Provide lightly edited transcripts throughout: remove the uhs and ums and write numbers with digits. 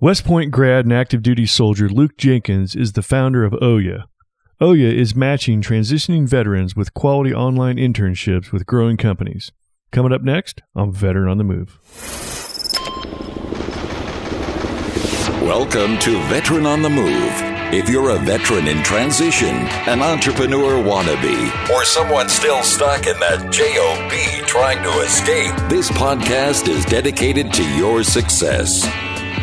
WestPoint grad and active duty soldier Luke Jenkins is the founder of OweYaa. OweYaa is matching transitioning veterans with quality online internships with growing companies. Coming up next on Veteran on the Move. Welcome to Veteran on the Move. If you're a veteran in transition, an entrepreneur wannabe, or someone still stuck in that JOB trying to escape, this podcast is dedicated to your success.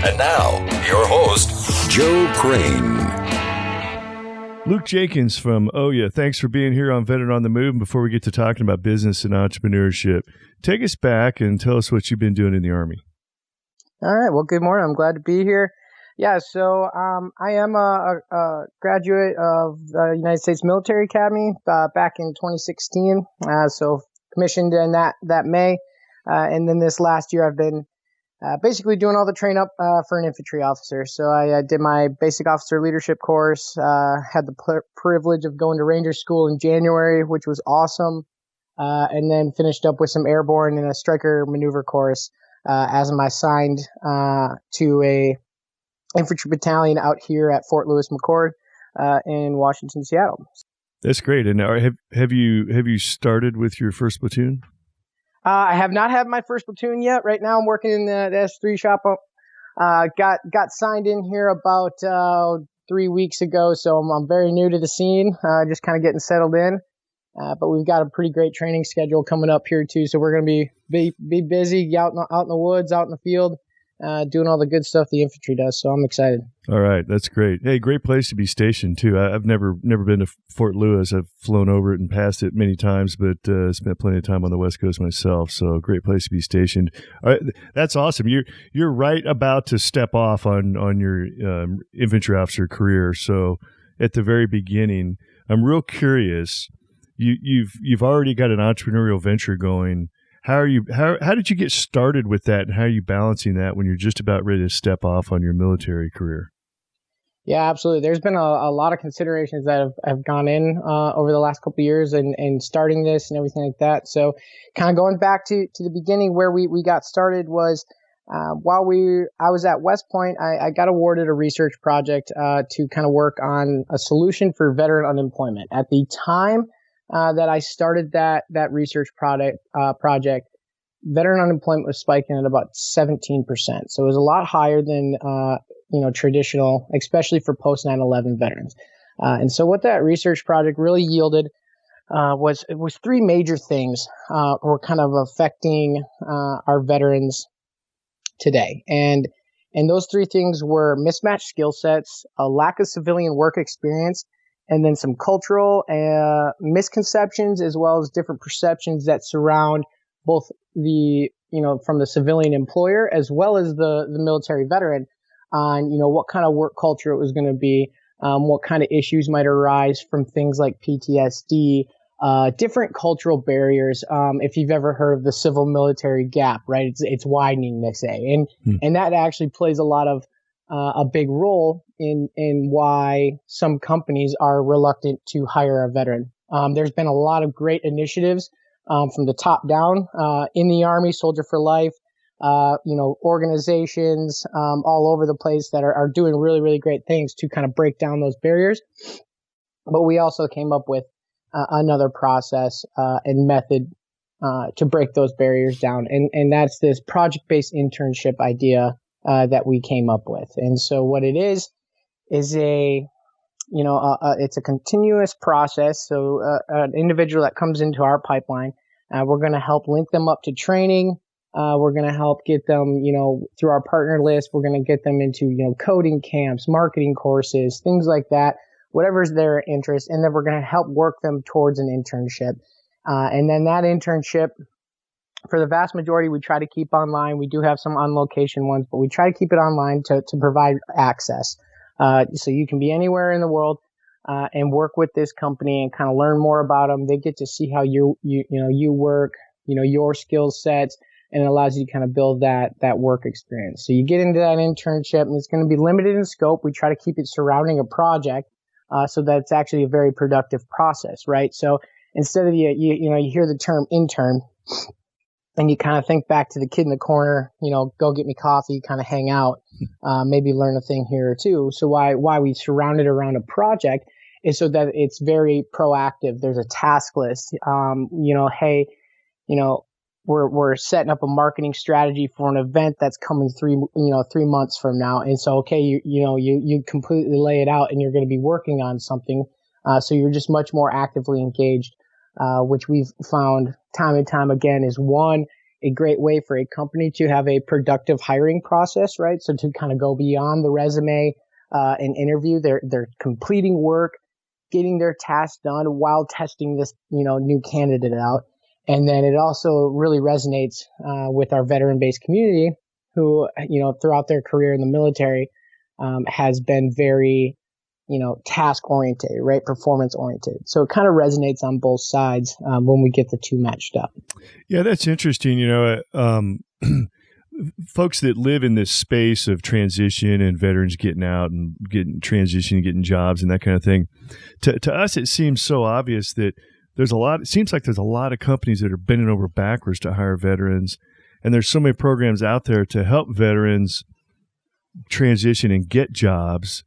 And now, your host, Joe Crane. Luke Jenkins from OweYaa, thanks for being here on Veteran on the Move. And before we get to talking about business and entrepreneurship, take us back and tell us what you've been doing in the Army. All right. Well, good morning. I'm glad to be here. Yeah, so I am a graduate of the United States Military Academy back in 2016. So commissioned in that May. And then this last year, I've been basically doing all the train up for an infantry officer. So I did my basic officer leadership course, had the privilege of going to Ranger School in January, which was awesome. And then finished up with some airborne and a striker maneuver course as I'm assigned to a infantry battalion out here at Fort Lewis McChord in Washington, Seattle. That's great. And have you started with your first platoon? I have not had my first platoon yet. Right now, I'm working in the S3 shop. Got signed in here about 3 weeks ago, so I'm very new to the scene. Just kind of getting settled in. But we've got a pretty great training schedule coming up here too. So we're going to be busy out in the woods, out in the field, doing all the good stuff the infantry does. So I'm excited. All right. That's great. Hey, great place to be stationed too. I've never been to Fort Lewis. I've flown over it and passed it many times, but spent plenty of time on the West Coast myself. So great place to be stationed. All right, that's awesome. You're right about to step off on your infantry officer career. So at the very beginning, I'm real curious. You've already got an entrepreneurial venture going. How did you get started with that, and how are you balancing that when you're just about ready to step off on your military career? Yeah, absolutely. There's been a lot of considerations that have gone in over the last couple of years and starting this and everything like that. So kind of going back to the beginning where we got started was while I was at WestPoint, I got awarded a research project to kind of work on a solution for veteran unemployment. At the time that I started that research project, veteran unemployment was spiking at about 17%. So it was a lot higher than traditional, especially for post 9/11 veterans. And so what that research project really yielded was three major things were kind of affecting our veterans today. And those three things were mismatched skill sets, a lack of civilian work experience, and then some cultural misconceptions as well as different perceptions that surround both from the civilian employer as well as the military veteran on, what kind of work culture it was going to be, what kind of issues might arise from things like PTSD, different cultural barriers. If you've ever heard of the civil military gap, right? It's widening, they say. And that actually plays a big role in why some companies are reluctant to hire a veteran. There's been a lot of great initiatives from the top down in the Army, Soldier for Life, organizations all over the place that are doing really, really great things to kind of break down those barriers. But we also came up with another process and method to break those barriers down. And that's this project-based internship idea that we came up with. And so what it is it's a continuous process. So an individual that comes into our pipeline, we're going to help link them up to training. We're going to help get them, through our partner list. We're going to get them into, coding camps, marketing courses, things like that, whatever's their interest. And then we're going to help work them towards an internship. And then that internship, for the vast majority, we try to keep online. We do have some on-location ones, but we try to keep it online to provide access. So you can be anywhere in the world and work with this company and kind of learn more about them. They get to see how you work, your skill sets, and it allows you to kind of build that work experience. So you get into that internship, and it's going to be limited in scope. We try to keep it surrounding a project so that it's actually a very productive process, right? So instead of you hear the term intern, and you kind of think back to the kid in the corner, go get me coffee, kind of hang out, maybe learn a thing here or two. So why we surround it around a project is so that it's very proactive. There's a task list. Hey, we're setting up a marketing strategy for an event that's coming 3 months from now. And so, okay, you completely lay it out and you're going to be working on something. So you're just much more actively engaged, which we've found time and time again is a great way for a company to have a productive hiring process, right? So to kind of go beyond the resume, and interview, they're completing work, getting their tasks done while testing this, new candidate out. And then it also really resonates with our veteran-based community who, throughout their career in the military, has been very, task-oriented, right? Performance-oriented. So it kind of resonates on both sides when we get the two matched up. Yeah, that's interesting. Folks that live in this space of transition and veterans getting out and getting jobs and that kind of thing, to us, it seems so obvious that it seems like there's a lot of companies that are bending over backwards to hire veterans. And there's so many programs out there to help veterans transition and get jobs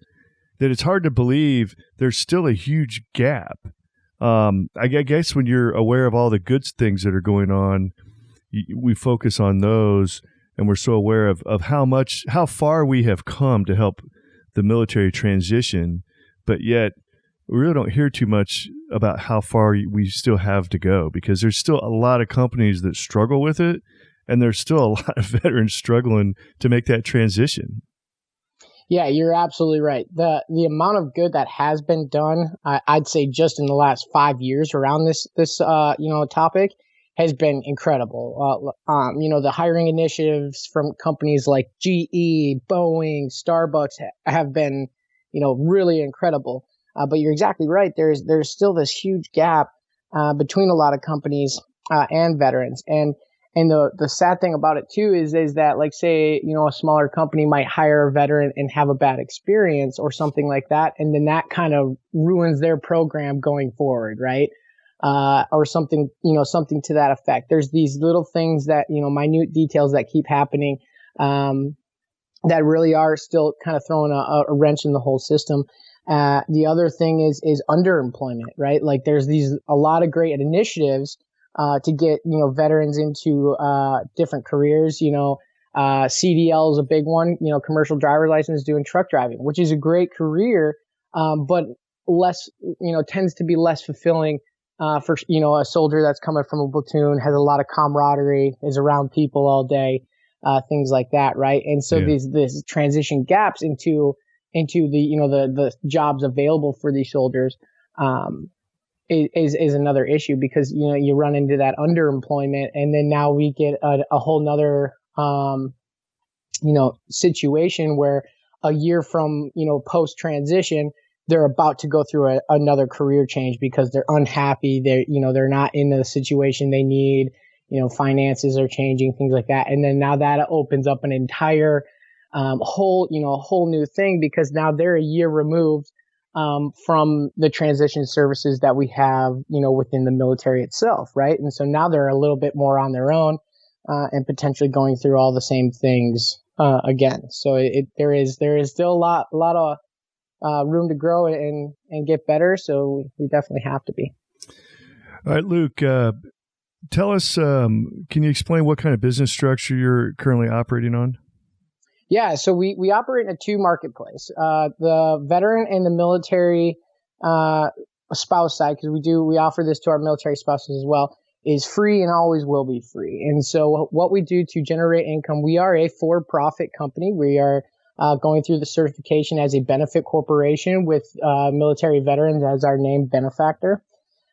that it's hard to believe there's still a huge gap. I guess when you're aware of all the good things that are going on, we focus on those, and we're so aware of how far we have come to help the military transition, but yet we really don't hear too much about how far we still have to go, because there's still a lot of companies that struggle with it, and there's still a lot of veterans struggling to make that transition. Yeah, you're absolutely right. The amount of good that has been done, I'd say just in the last 5 years around this topic has been incredible. The hiring initiatives from companies like GE, Boeing, Starbucks have been, really incredible. But you're exactly right. There's still this huge gap between a lot of companies and veterans. And the sad thing about it too is that, like, say, a smaller company might hire a veteran and have a bad experience or something like that, and then that kind of ruins their program going forward, right? Or something to that effect. There's these little things that, minute details that keep happening that really are still kind of throwing a wrench in the whole system. The other thing is underemployment, right? Like, there's a lot of great initiatives to get, veterans into different careers. CDL is a big one, commercial driver's license, doing truck driving, which is a great career, but less, tends to be less fulfilling for, a soldier that's coming from a platoon, has a lot of camaraderie, is around people all day, things like that, right? And so these transition gaps into the jobs available for these soldiers is another issue, because you run into that underemployment, and then now we get a whole nother situation where a year from post transition, they're about to go through another career change because they're unhappy. They're not in the situation they need. Finances are changing, things like that, and then now that opens up an entire whole new thing, because now they're a year removed from the transition services that we have, within the military itself, right? And so now they're a little bit more on their own, and potentially going through all the same things again. So there is still a lot of room to grow and get better. So we definitely have to be. All right, Luke, tell us, can you explain what kind of business structure you're currently operating on? Yeah, so we operate in a two marketplace. The veteran and the military spouse side, because we offer this to our military spouses as well, is free and always will be free. And so what we do to generate income, we are a for-profit company. We are going through the certification as a benefit corporation with military veterans as our named benefactor.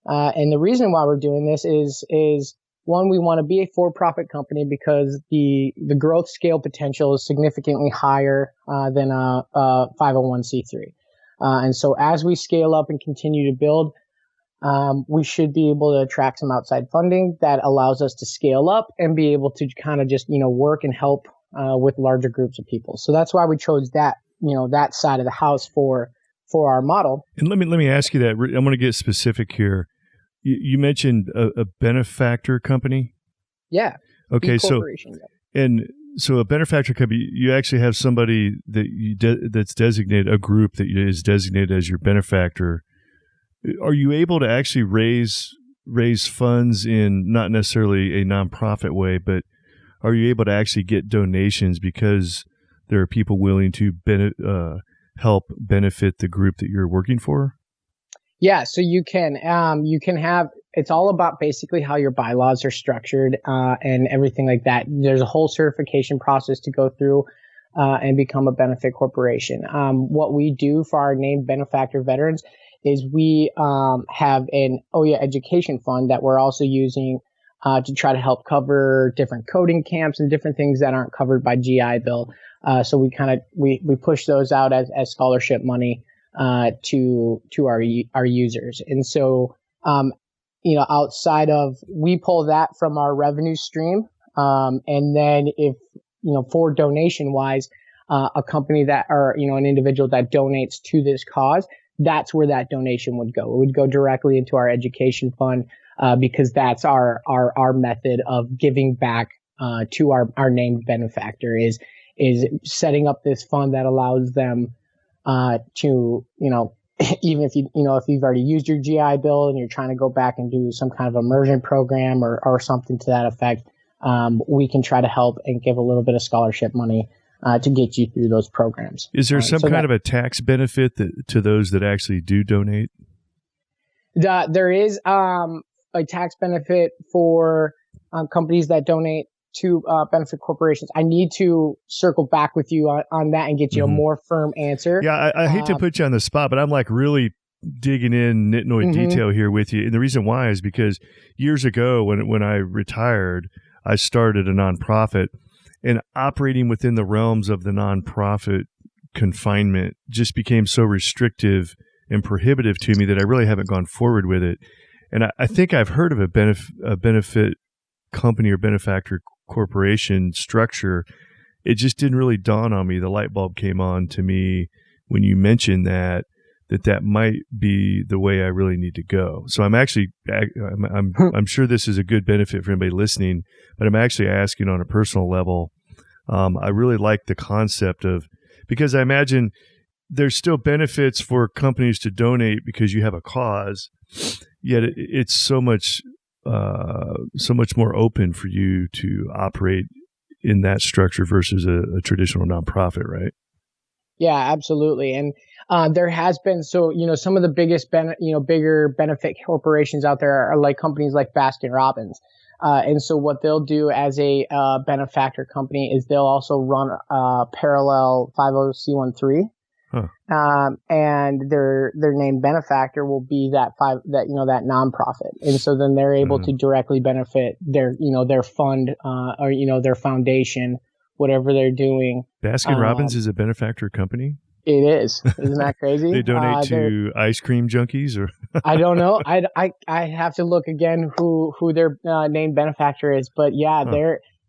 And the reason why we're doing this is one, we want to be a for-profit company because the growth scale potential is significantly higher than a 501c3. And so as we scale up and continue to build, we should be able to attract some outside funding that allows us to scale up and be able to kind of just, work and help with larger groups of people. So that's why we chose that, that side of the house for our model. And let me ask you that. I'm going to get specific here. You mentioned a benefactor company. Yeah. Okay, so corporation. and so a benefactor company, you actually have somebody that that's designated, a group that is designated as your benefactor. Are you able to actually raise funds in not necessarily a nonprofit way, but are you able to actually get donations because there are people willing to help benefit the group that you're working for? Yeah, so you can have, it's all about basically how your bylaws are structured and everything like that. There's a whole certification process to go through and become a benefit corporation. What we do for our named benefactor veterans is we have an OweYaa education fund that we're also using to try to help cover different coding camps and different things that aren't covered by GI Bill. So we push those out as scholarship money to our users. And so, outside of, we pull that from our revenue stream. And then if, for donation wise, a company that, or, an individual that donates to this cause, that's where that donation would go. It would go directly into our education fund, because that's our method of giving back, to our named benefactor is setting up this fund that allows them to, even if if you've already used your GI Bill and you're trying to go back and do some kind of immersion program or something to that effect, we can try to help and give a little bit of scholarship money to get you through those programs. Is there some kind of a tax benefit to those that actually do donate? There is a tax benefit for companies that donate to benefit corporations. I need to circle back with you on that and get you a more firm answer. Yeah, I hate to put you on the spot, but I'm like really digging in nitnoid detail here with you. And the reason why is because years ago when I retired, I started a nonprofit, and operating within the realms of the nonprofit confinement just became so restrictive and prohibitive to me that I really haven't gone forward with it. And I think I've heard of a benefit company or benefactor corporation structure. It just didn't really dawn on me. The light bulb came on to me when you mentioned that might be the way I really need to go. So I'm sure this is a good benefit for anybody listening, but I'm actually asking on a personal level. I really like the concept of, because I imagine there's still benefits for companies to donate because you have a cause, yet it's so much more open for you to operate in that structure versus a traditional nonprofit, right? Yeah, absolutely. And there has been, some of the biggest bigger benefit corporations out there are like companies like Baskin Robbins. And so what they'll do as a benefactor company is they'll also run a parallel 50C13. Huh. And their named benefactor will be that nonprofit. And so then they're able to directly benefit their fund, or, their foundation, whatever they're doing. Baskin Robbins is a benefactor company? It is. Isn't that crazy? They donate to ice cream junkies, or? I don't know. I have to look again who their named benefactor is, but yeah,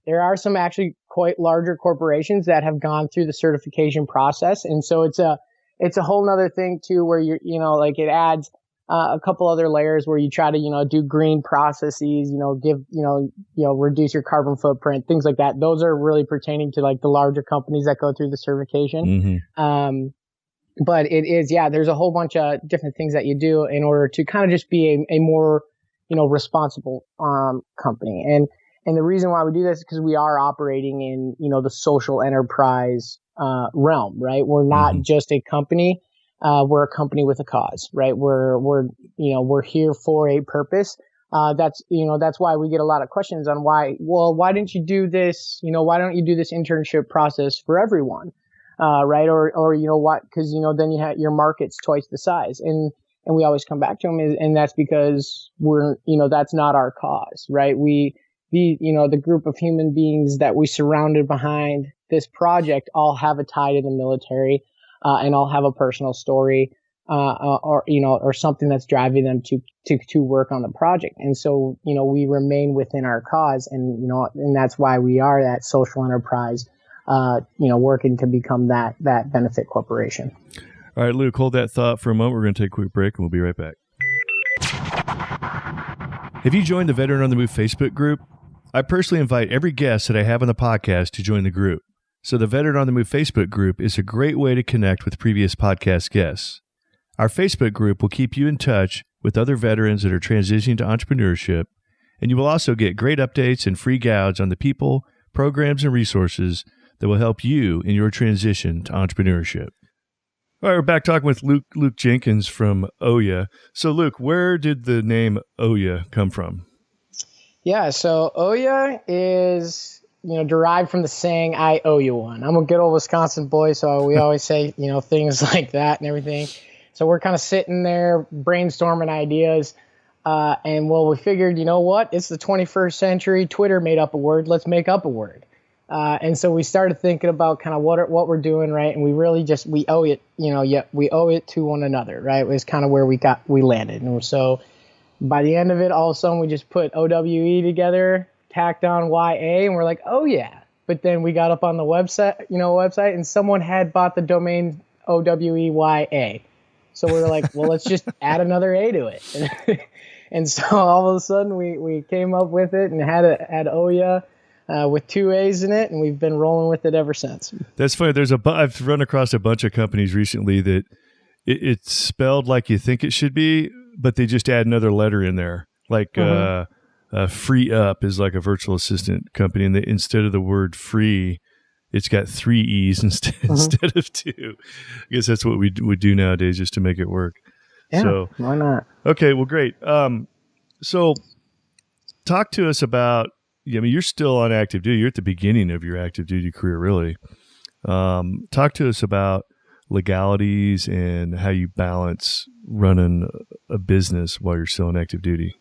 there are some actually quite larger corporations that have gone through the certification process. And so it's a whole nother thing too, where it adds a couple other layers where you try to, do green processes, reduce your carbon footprint, things like that. Those are really pertaining to like the larger companies that go through the certification. But it is, there's a whole bunch of different things that you do in order to kind of just be a more, responsible, company. And the reason why we do this is because we are operating in, the social enterprise, realm, right? We're not just a company. We're a company with a cause, right? We're here for a purpose. That's why we get a lot of questions on why didn't you do this? Why don't you do this internship process for everyone? Right? Or, cause, then you have your market's twice the size. And we always come back to them and that's because that's not our cause, right? The group of human beings that we surrounded behind this project all have a tie to the military, and all have a personal story, or something that's driving them to work on the project. And so, we remain within our cause and that's why we are that social enterprise, working to become that benefit corporation. All right, Luke, hold that thought for a moment. We're going to take a quick break and we'll be right back. Have you joined the Veteran on the Move Facebook group? I personally invite every guest that I have on the podcast to join the group. So the Veteran on the Move Facebook group is a great way to connect with previous podcast guests. Our Facebook group will keep you in touch with other veterans that are transitioning to entrepreneurship, and you will also get great updates and free guides on the people, programs, and resources that will help you in your transition to entrepreneurship. All right, we're back talking with Luke Jenkins from OweYaa. So, Luke, where did the name OweYaa come from? Yeah, so OweYaa is, derived from the saying, I owe you one. I'm a good old Wisconsin boy, so we always say, things like that and everything. So we're kind of sitting there brainstorming ideas. We figured, it's the 21st century. Twitter made up a word. Let's make up a word. And so we started thinking about kind of what we're doing, right? And we really we owe it, we owe it to one another, right? It was kind of where we landed. And so by the end of it, all of a sudden we just put OWE together, tacked on YA, and we're like, oh yeah. But then we got up on the website, and someone had bought the domain OWEYA. So we were like, well, let's just add another A to it. And so all of a sudden we came up with it and had OweYaa. With 2 A's in it, and we've been rolling with it ever since. That's funny. I've run across a bunch of companies recently that it's spelled like you think it should be, but they just add another letter in there. Like Free Up is like a virtual assistant company, and instead of the word free, it's got 3 E's instead of 2. I guess that's what we would do nowadays just to make it work. Yeah, so, why not? Okay, well, great. So talk to us about, you're still on active duty. You're at the beginning of your active duty career, really. Talk to us about legalities and how you balance running a business while you're still on active duty.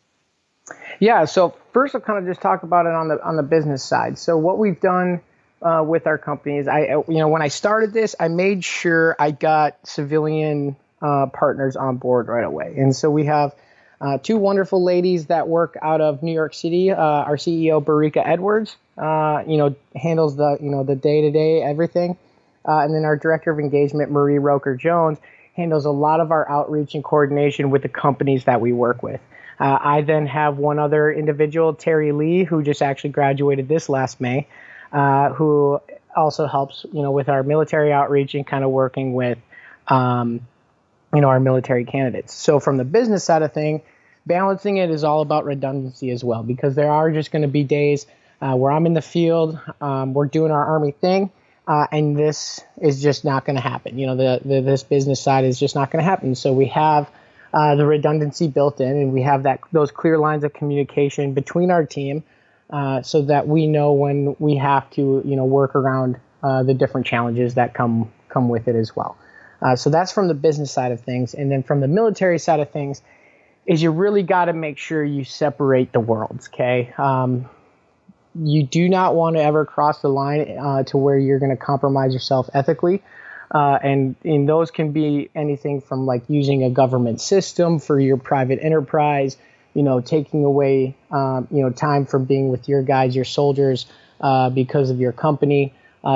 Yeah. So first, I'll kind of just talk about it on the business side. So what we've done with our company is, when I started this, I made sure I got civilian partners on board right away, and so we have 2 wonderful ladies that work out of New York City. Our CEO, Barika Edwards, handles the day-to-day everything. And then our director of engagement, Marie Roker-Jones, handles a lot of our outreach and coordination with the companies that we work with. I then have one other individual, Terry Lee, who just actually graduated this last May, who also helps, with our military outreach and kind of working with our military candidates. So from the business side of thing, balancing it is all about redundancy as well, because there are just going to be days where I'm in the field, we're doing our Army thing, and this is just not going to happen. This business side is just not going to happen. So we have the redundancy built in, and we have those clear lines of communication between our team, so that we know when we have to, work around the different challenges that come with it as well. So that's from the business side of things. And then from the military side of things is you really got to make sure you separate the worlds, okay? You do not want to ever cross the line to where you're going to compromise yourself ethically. And those can be anything from like using a government system for your private enterprise, taking away, time from being with your guys, your soldiers, because of your company.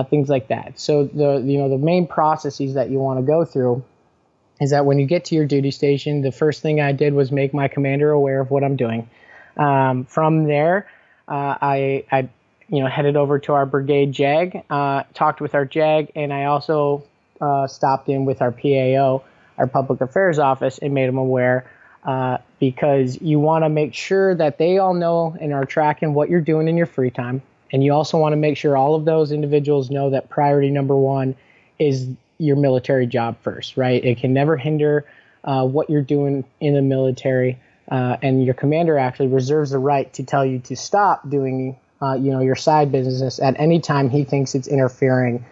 Things like that. So the main processes that you want to go through is that when you get to your duty station, the first thing I did was make my commander aware of what I'm doing. From there, I headed over to our brigade JAG, talked with our JAG, and I also stopped in with our PAO, our public affairs office, and made them aware, because you want to make sure that they all know and are tracking what you're doing in your free time. And you also want to make sure all of those individuals know that priority number 1 is your military job first, right? It can never hinder what you're doing in the military. And your commander actually reserves the right to tell you to stop doing, your side business at any time he thinks it's interfering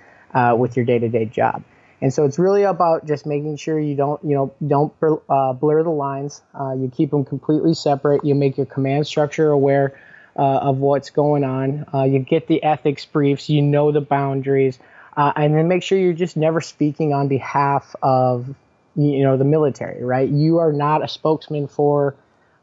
with your day-to-day job. And so it's really about just making sure you don't blur the lines. You keep them completely separate. You make your command structure aware of what's going on. You get the ethics briefs, the boundaries, and then make sure you're just never speaking on behalf of, the military, right? You are not a spokesman for,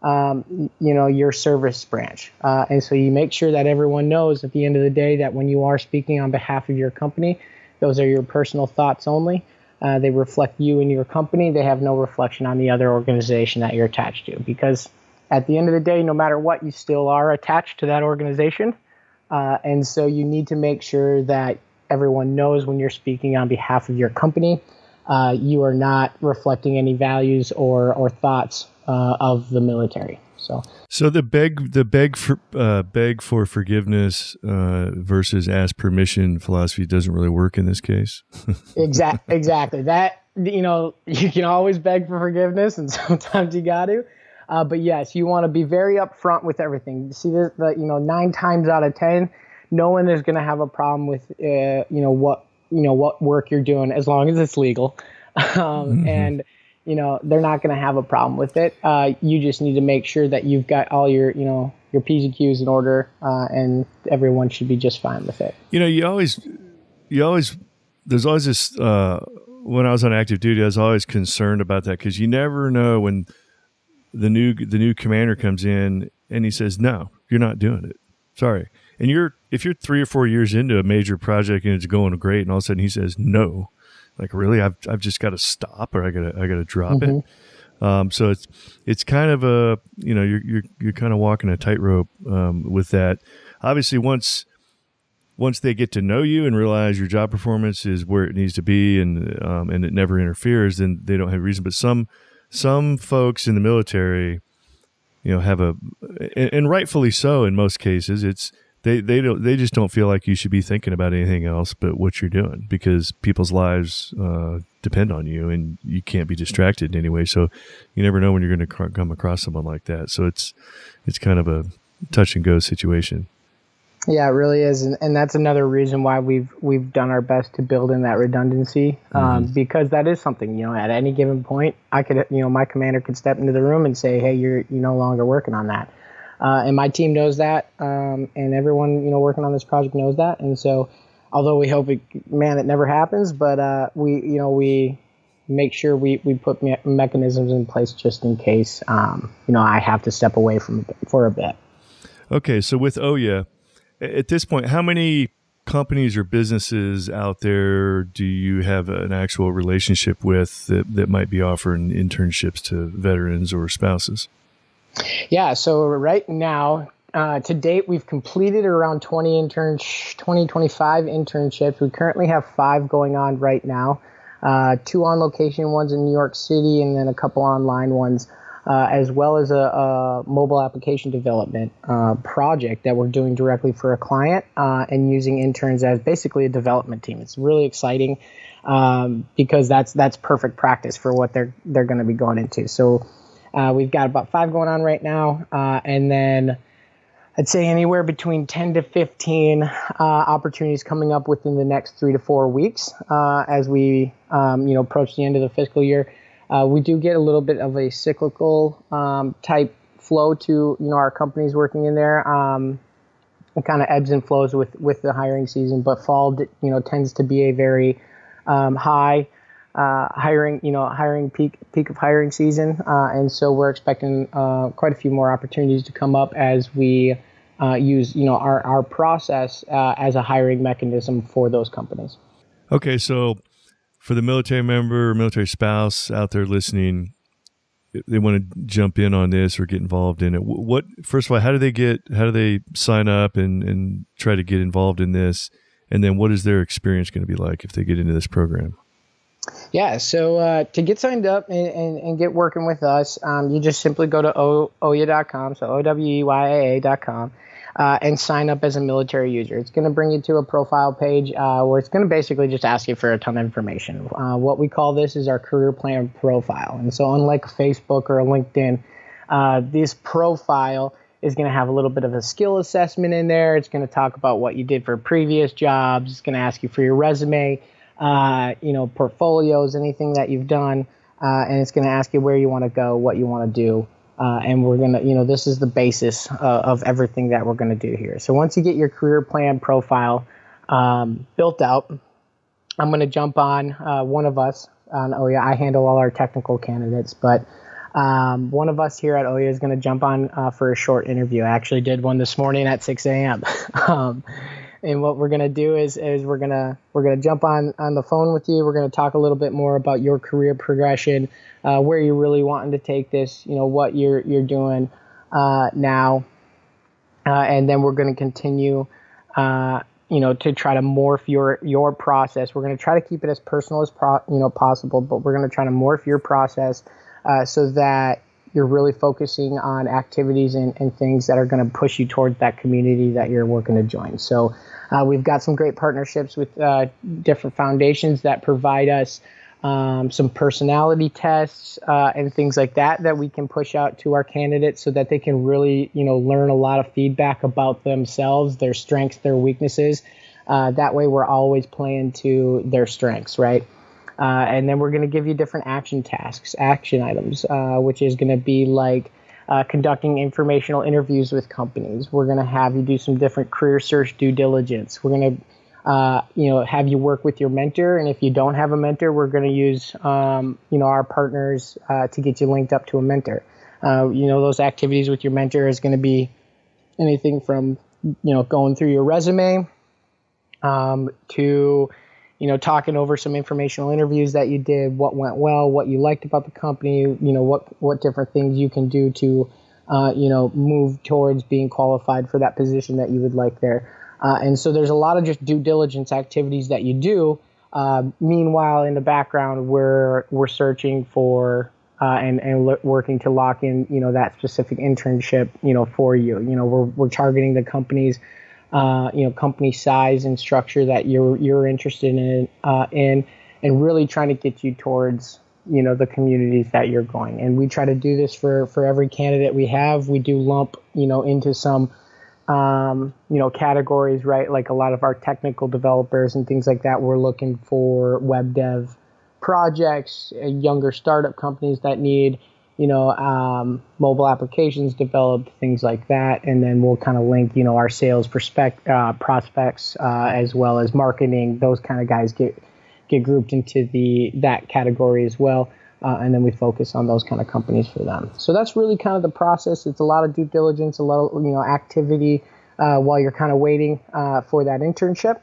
your service branch. And so you make sure that everyone knows at the end of the day that when you are speaking on behalf of your company, those are your personal thoughts only. They reflect you and your company. They have no reflection on the other organization that you're attached to, because at the end of the day, no matter what, you still are attached to that organization. And so you need to make sure that everyone knows when you're speaking on behalf of your company, you are not reflecting any values or thoughts of the military. So the beg for forgiveness versus ask permission philosophy doesn't really work in this case. Exactly. That, you can always beg for forgiveness, and sometimes you got to. But yes, you want to be very upfront with everything. See, 9 times out of 10, no one is going to have a problem with what work you're doing as long as it's legal, and they're not going to have a problem with it. You just need to make sure that you've got all your P's and Q's in order, and everyone should be just fine with it. There's always this. When I was on active duty, I was always concerned about that because you never know when the new commander comes in and he says, "No, you're not doing it. Sorry." And if you're 3 or 4 years into a major project and it's going great, and all of a sudden he says, "No," like, really, I've just got to stop, or I gotta drop it. So it's kind of you're kind of walking a tightrope with that. Obviously, once they get to know you and realize your job performance is where it needs to be, and it never interferes, then they don't have reason. But some folks in the military, have and rightfully so in most cases, it's they just don't feel like you should be thinking about anything else but what you're doing, because people's lives depend on you and you can't be distracted in any way. So you never know when you're going to come across someone like that. So it's kind of a touch and go situation. Yeah, it really is, and that's another reason why we've done our best to build in that redundancy, because that is something, at any given point, I could, my commander could step into the room and say, "Hey, you're no longer working on that," and my team knows that, and everyone working on this project knows that, and so although we hope it never happens, but we make sure we put mechanisms in place just in case I have to step away for a bit. Okay, so with OweYaa, at this point, how many companies or businesses out there do you have an actual relationship with that might be offering internships to veterans or spouses? Yeah, so right now, to date, we've completed around 25 internships. We currently have 5 going on right now, 2 on location, ones in New York City, and then a couple online ones. As well as a mobile application development project that we're doing directly for a client and using interns as basically a development team. It's really exciting because that's perfect practice for what they're going to be going into. So we've got about 5 going on right now, and then I'd say anywhere between 10 to 15 opportunities coming up within the next 3 to 4 weeks as we approach the end of the fiscal year. We do get a little bit of a cyclical type flow to our companies working in there. It kind of ebbs and flows with the hiring season, but fall tends to be a very high hiring peak of hiring season, and so we're expecting quite a few more opportunities to come up as we use our process as a hiring mechanism for those companies. Okay, so for the military member or military spouse out there listening, they want to jump in on this or get involved in it. First of all, how do they sign up and try to get involved in this? And then what is their experience going to be like if they get into this program? Yeah, so to get signed up and get working with us, you just simply go to OweYaa.com, so OweYaa.com. And sign up as a military user. It's going to bring you to a profile page where it's going to basically just ask you for a ton of information. What we call this is our career plan profile. And so unlike Facebook or a LinkedIn, this profile is going to have a little bit of a skill assessment in there. It's going to talk about what you did for previous jobs. It's going to ask you for your resume, portfolios, anything that you've done. And it's going to ask you where you want to go, what you want to do. And we're going to, this is the basis of everything that we're going to do here. So once you get your career plan profile built out, I'm going to jump on one of us on OweYaa. I handle all our technical candidates, but one of us here at OweYaa is going to jump on for a short interview. I actually did one this morning at 6 a.m. And what we're going to do is we're going to jump on the phone with you. We're going to talk a little bit more about your career progression, where you're really wanting to take this, what you're doing, now. And then we're going to continue, to try to morph your process. We're going to try to keep it as personal as possible, but we're going to try to morph your process so that you're really focusing on activities and things that are going to push you towards that community that you're working to join. So we've got some great partnerships with different foundations that provide us some personality tests and things like that we can push out to our candidates so that they can really, learn a lot of feedback about themselves, their strengths, their weaknesses. That way we're always playing to their strengths, right? And then we're going to give you different action items, which is going to be like conducting informational interviews with companies. We're going to have you do some different career search due diligence. We're going to have you work with your mentor. And if you don't have a mentor, we're going to use, our partners to get you linked up to a mentor. Those activities with your mentor is going to be anything from, going through your resume to, talking over some informational interviews that you did, what went well, what you liked about the company, what different things you can do to, move towards being qualified for that position that you would like there. And so there's a lot of just due diligence activities that you do. Meanwhile, in the background, we're searching for and working to lock in, that specific internship, for you. We're targeting the companies, company size and structure that you're interested in, and really trying to get you towards, the communities that you're going. And we try to do this for every candidate we have. We do lump, into some categories, right? Like a lot of our technical developers and things like that, we're looking for web dev projects, younger startup companies that need, mobile applications developed, things like that. And then we'll kind of link, our sales prospects, as well as marketing. Those kind of guys get grouped into that category as well. And then we focus on those kind of companies for them. So that's really kind of the process. It's a lot of due diligence, a lot of, activity while you're kind of waiting for that internship.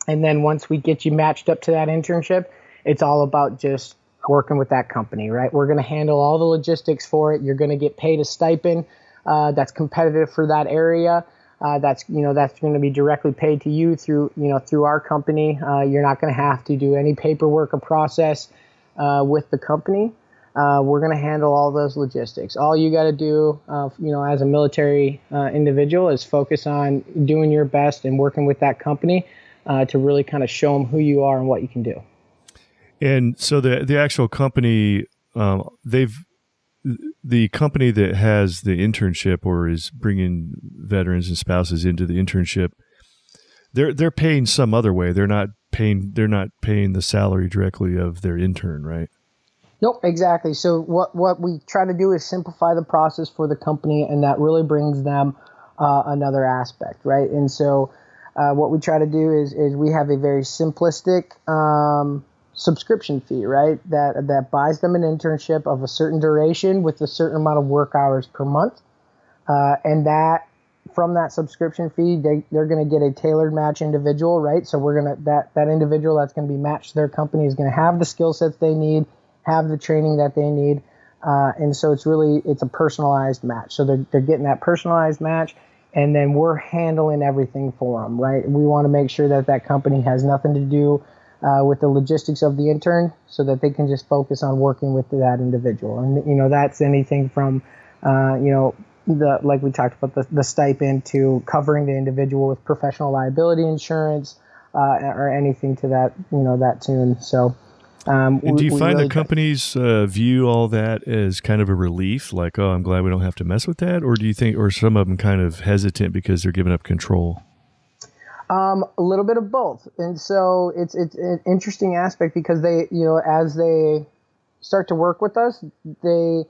And then once we get you matched up to that internship, it's all about just working with that company, right? We're going to handle all the logistics for it. You're going to get paid a stipend that's competitive for that area. That's going to be directly paid to you through our company. You're not going to have to do any paperwork or process with the company. We're going to handle all those logistics. All you got to do, as a military individual, is focus on doing your best and working with that company to really kind of show them who you are and what you can do. And so the actual company, the company that has the internship or is bringing veterans and spouses into the internship, they're paying some other way. They're not paying the salary directly of their intern, right? Nope, exactly. So what we try to do is simplify the process for the company, and that really brings them another aspect, right? And so what we try to do is we have a very simplistic subscription fee, right? That buys them an internship of a certain duration with a certain amount of work hours per month, and that from that subscription fee, they're going to get a tailored match individual, right? So we're going to that individual that's going to be matched to their company is going to have the skill sets they need, have the training that they need, and so it's a personalized match. So they're getting that personalized match, and then we're handling everything for them, right? We want to make sure that company has nothing to do with the logistics of the intern, so that they can just focus on working with that individual. And that's anything from like we talked about, the stipend to covering the individual with professional liability insurance or anything to that tune. So and do you find that companies view all that as kind of a relief, like, oh, I'm glad we don't have to mess with that? Or do you think, or some of them kind of hesitant because they're giving up control? A little bit of both. And so it's an interesting aspect because they, as they start to work with us, they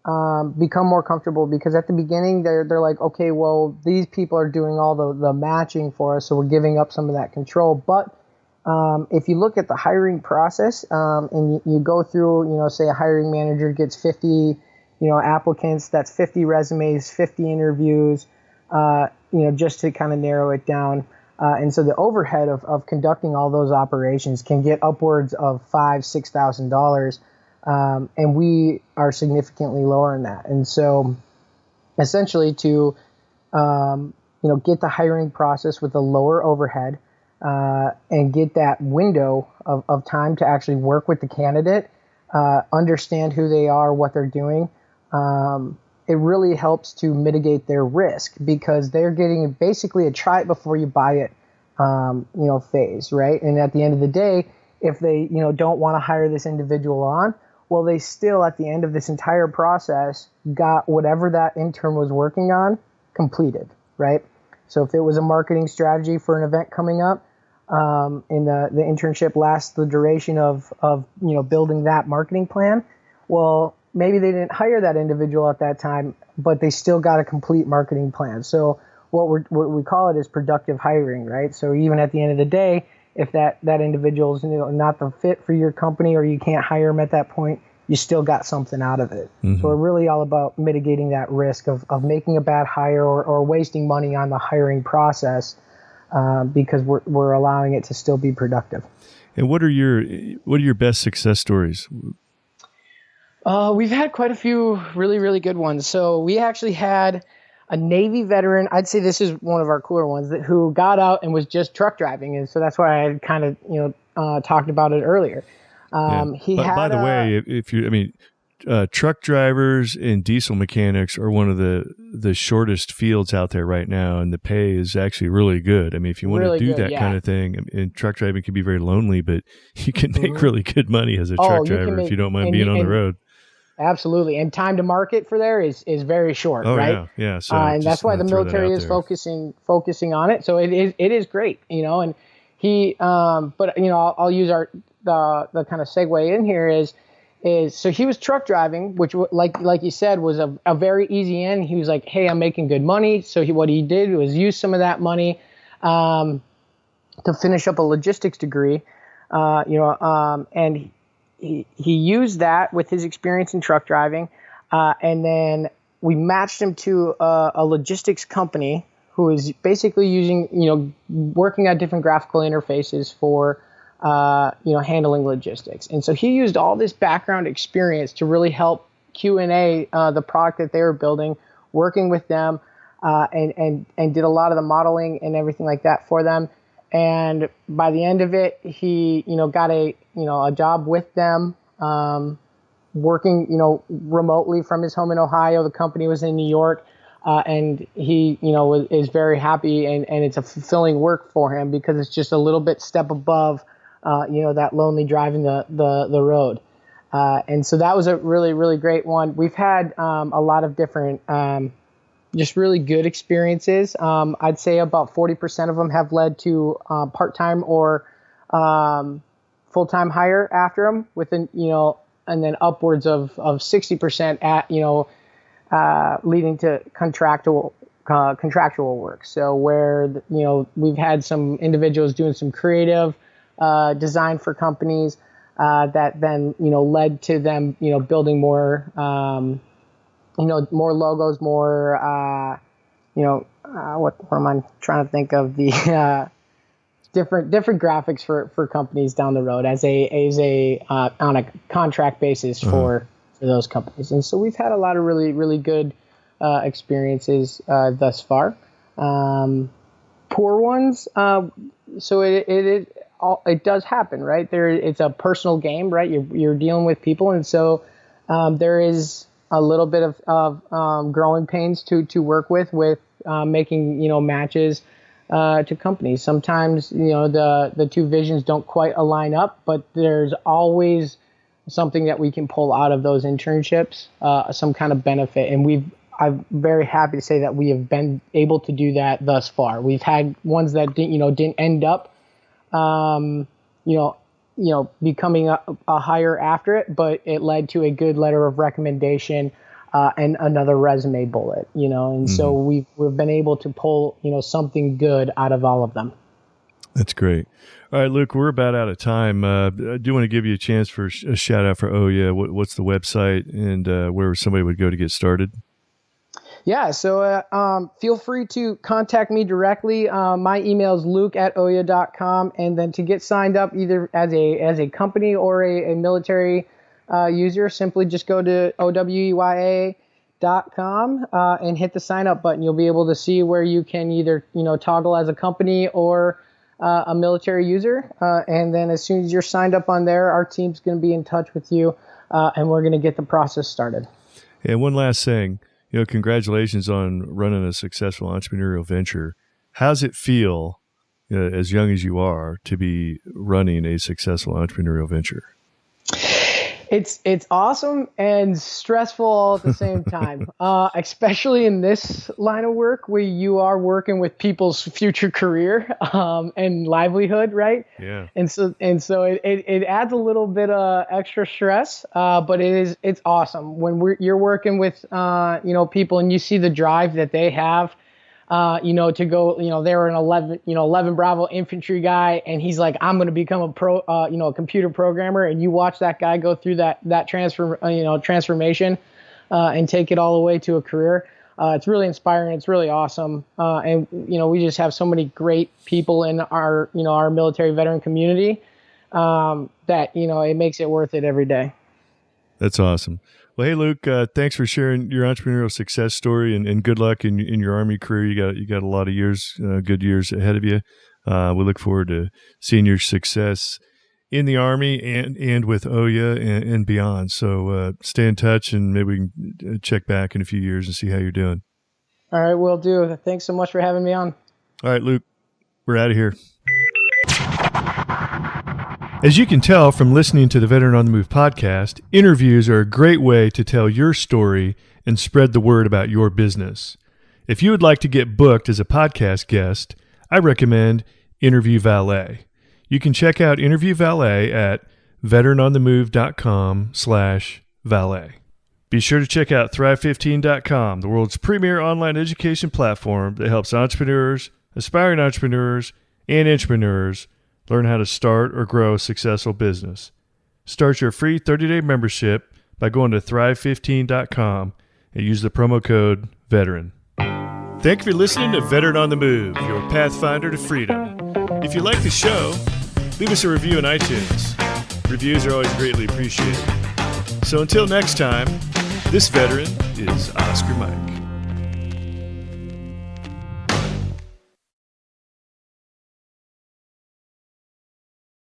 become more comfortable, because at the beginning they're like, okay, well, these people are doing all the matching for us, so we're giving up some of that control. But if you look at the hiring process, and you go through, say a hiring manager gets 50, applicants, that's 50 resumes, 50 interviews, just to kind of narrow it down. And so the overhead of conducting all those operations can get upwards of $5,000-$6,000. And we are significantly lower than that. And so essentially to get the hiring process with a lower overhead and get that window of time to actually work with the candidate, understand who they are, what they're doing. It really helps to mitigate their risk because they're getting basically a try it before you buy it phase, right? And at the end of the day, if they don't want to hire this individual on, well, they still at the end of this entire process got whatever that intern was working on completed, right? So if it was a marketing strategy for an event coming up, and the internship lasts the duration of building that marketing plan, well, maybe they didn't hire that individual at that time, but they still got a complete marketing plan. So what we call it is productive hiring, right? So even at the end of the day, if that individual is not the fit for your company or you can't hire them at that point, you still got something out of it. Mm-hmm. So we're really all about mitigating that risk of making a bad hire or wasting money on the hiring process because we're allowing it to still be productive. And what are your best success stories? We've had quite a few really, really good ones. So we actually had a Navy veteran. I'd say this is one of our cooler ones who got out and was just truck driving. And so that's why I kind of, talked about it earlier. By the way, truck drivers and diesel mechanics are one of the shortest fields out there right now. And the pay is actually really good. I mean, if you want to do that kind of thing, and truck driving can be very lonely, but you can make really good money as a truck driver if you don't mind being on the road. Absolutely. And time to market for there is very short, right? Yeah. So and that's why the military is focusing on it. So it is great, and he, but I'll use the kind of segue in here is so he was truck driving, which like you said was a very easy in. He was like, hey, I'm making good money. So what he did was use some of that money, to finish up a logistics degree, and he used that with his experience in truck driving, and then we matched him to a logistics company who is basically using, working at different graphical interfaces for, handling logistics. And so he used all this background experience to really help Q&A the product that they were building, working with them, and did a lot of the modeling and everything like that for them. And by the end of it, he, got a job with them, working, remotely from his home in Ohio. The company was in New York, and he, is very happy and it's a fulfilling work for him because it's just a little bit step above, that lonely driving the road. And so that was a really, really great one. We've had a lot of different just really good experiences. I'd say about 40% of them have led to part-time or full-time hire after them within, and then upwards of 60% at, leading to contractual work. So where, we've had some individuals doing some creative design for companies that then, led to them, building more, more logos, more, what am I trying to think of the different graphics for companies down the road as a on a contract basis for those companies. And so we've had a lot of really, really good experiences thus far. Poor ones. So it does happen, right? It's a personal game, right? You're dealing with people. And so there is a little bit of growing pains to work with making, matches to companies. Sometimes, the two visions don't quite align up, but there's always something that we can pull out of those internships, some kind of benefit. And I'm very happy to say that we have been able to do that thus far. We've had ones that didn't end up, becoming a hire after it, but it led to a good letter of recommendation and another resume bullet, and so we've been able to pull, something good out of all of them. That's great. All right, Luke, we're about out of time. I do want to give you a chance for a shout out for OweYaa. What's the website and where somebody would go to get started? Yeah, so feel free to contact me directly. My email is luke@oweyaa.com, and then to get signed up either as a company or a military user, simply just go to OweYaa veteranonthemove.com and hit the sign up button. You'll be able to see where you can either, toggle as a company or a military user. And then as soon as you're signed up on there, our team's going to be in touch with you and we're going to get the process started. And one last thing, congratulations on running a successful entrepreneurial venture. How's it feel, as young as you are, to be running a successful entrepreneurial venture? It's awesome and stressful all at the same time, especially in this line of work where you are working with people's future career and livelihood, right? Yeah. And so it adds a little bit of extra stress, but it's awesome when you're working with people and you see the drive that they have. To go, they're an 11 Bravo infantry guy, and he's like, I'm going to become a computer programmer. And you watch that guy go through that transformation, and take it all the way to a career. It's really inspiring. It's really awesome. And we just have so many great people in our military veteran community, that, it makes it worth it every day. That's awesome. Well, hey, Luke, thanks for sharing your entrepreneurial success story, and good luck in your Army career. You got a lot of years, good years ahead of you. We look forward to seeing your success in the Army and with OweYaa and beyond. So stay in touch, and maybe we can check back in a few years and see how you're doing. All right, will do. Thanks so much for having me on. All right, Luke, we're out of here. As you can tell from listening to the Veteran on the Move podcast, interviews are a great way to tell your story and spread the word about your business. If you would like to get booked as a podcast guest, I recommend Interview Valet. You can check out Interview Valet at veteranonthemove.com/valet. Be sure to check out Thrive15.com, the world's premier online education platform that helps entrepreneurs, aspiring entrepreneurs, and intrapreneurs learn how to start or grow a successful business. Start your free 30-day membership by going to Thrive15.com and use the promo code VETERAN. Thank you for listening to Veteran on the Move, your pathfinder to freedom. If you like the show, leave us a review on iTunes. Reviews are always greatly appreciated. So until next time, this veteran is Oscar Mike.